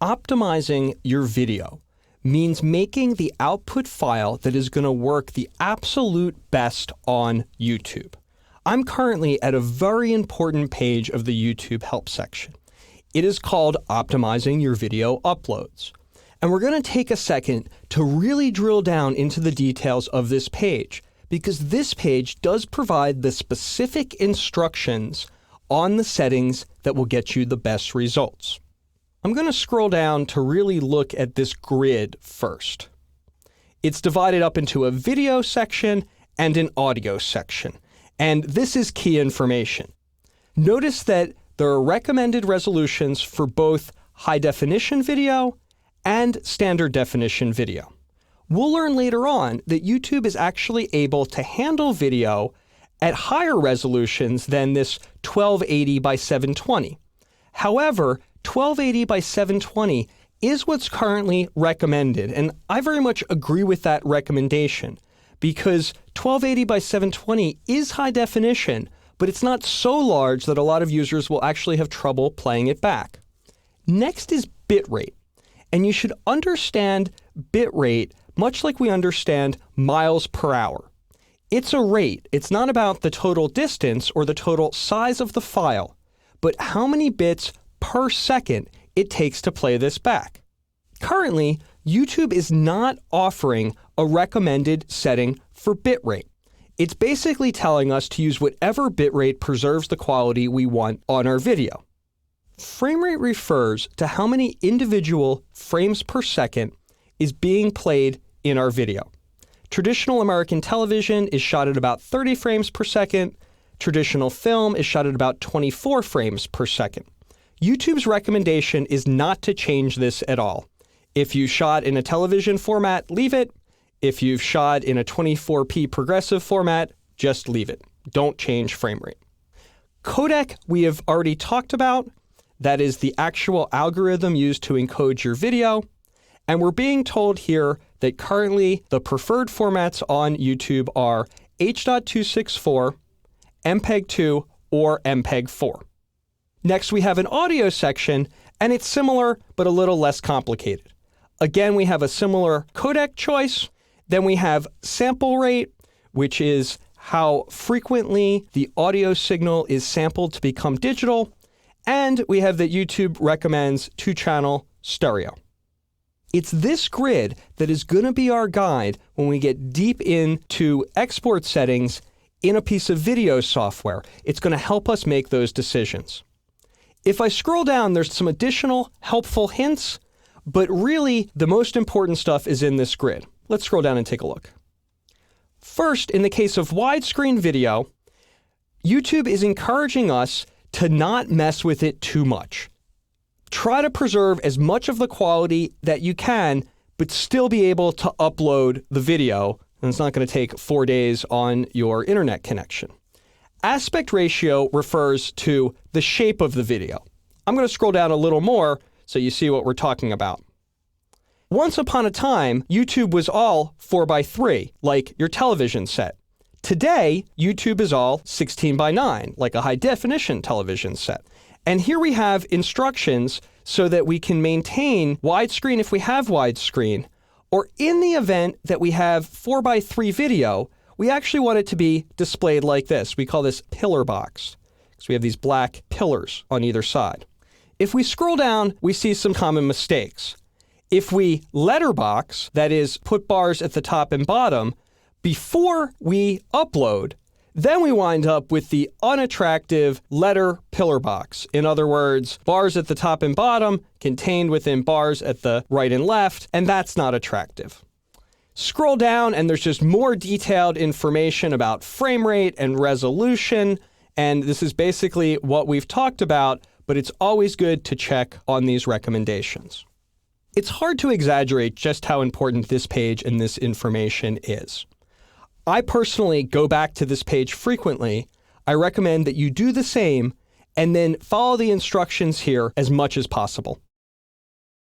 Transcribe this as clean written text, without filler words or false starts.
Optimizing your video means making the output file that is going to work the absolute best on YouTube. I'm currently at a very important page of the YouTube help section. It is called Optimizing Your Video Uploads. And we're going to take a second to really drill down into the details of this page, because this page does provide the specific instructions on the settings that will get you the best results. I'm going to scroll down to really look at this grid first. It's divided up into a video section and an audio section, and this is key information. Notice that there are recommended resolutions for both high-definition video and standard definition video. We'll learn later on that YouTube is actually able to handle video at higher resolutions than this 1280 by 720. However, 1280 by 720 is what's currently recommended, and I very much agree with that recommendation because 1280 by 720 is high definition, but it's not so large that a lot of users will actually have trouble playing it back. Next is bitrate, and you should understand bitrate much like we understand miles per hour. It's a rate. It's not about the total distance or the total size of the file, but how many bits per second it takes to play this back. Currently, YouTube is not offering a recommended setting for bitrate. It's basically telling us to use whatever bitrate preserves the quality we want on our video. Frame rate refers to how many individual frames per second is being played in our video. Traditional American television is shot at about 30 frames per second. Traditional film is shot at about 24 frames per second. YouTube's recommendation is not to change this at all. If you shot in a television format, leave it. If you've shot in a 24p progressive format, just leave it. Don't change frame rate. Codec, we have already talked about. That is the actual algorithm used to encode your video. And we're being told here that currently the preferred formats on YouTube are H.264, MPEG-2, or MPEG-4. Next, we have an audio section, and it's similar, but a little less complicated. Again, we have a similar codec choice. Then we have sample rate, which is how frequently the audio signal is sampled to become digital. And we have that YouTube recommends 2-channel stereo. It's this grid that is going to be our guide when we get deep into export settings in a piece of video software. It's going to help us make those decisions. If I scroll down, there's some additional helpful hints, but really the most important stuff is in this grid. Let's scroll down and take a look. First, in the case of widescreen video, YouTube is encouraging us to not mess with it too much. Try to preserve as much of the quality that you can, but still be able to upload the video, and it's not going to take 4 days on your internet connection. Aspect ratio refers to the shape of the video. I'm going to scroll down a little more so you see what we're talking about. Once upon a time, YouTube was all 4:3, like your television set. Today, YouTube is all 16:9, like a high-definition television set. And here we have instructions so that we can maintain widescreen if we have widescreen, or in the event that we have 4:3 video, we actually want it to be displayed like this. We call this pillar box, because we have these black pillars on either side. If we scroll down, we see some common mistakes. If we letterbox, that is, put bars at the top and bottom, before we upload, then we wind up with the unattractive letter pillar box. In other words, bars at the top and bottom contained within bars at the right and left, and that's not attractive. Scroll down and there's just more detailed information about frame rate and resolution, and this is basically what we've talked about, but it's always good to check on these recommendations. It's hard to exaggerate just how important this page and this information is. I personally go back to this page frequently. I recommend that you do the same and then follow the instructions here as much as possible.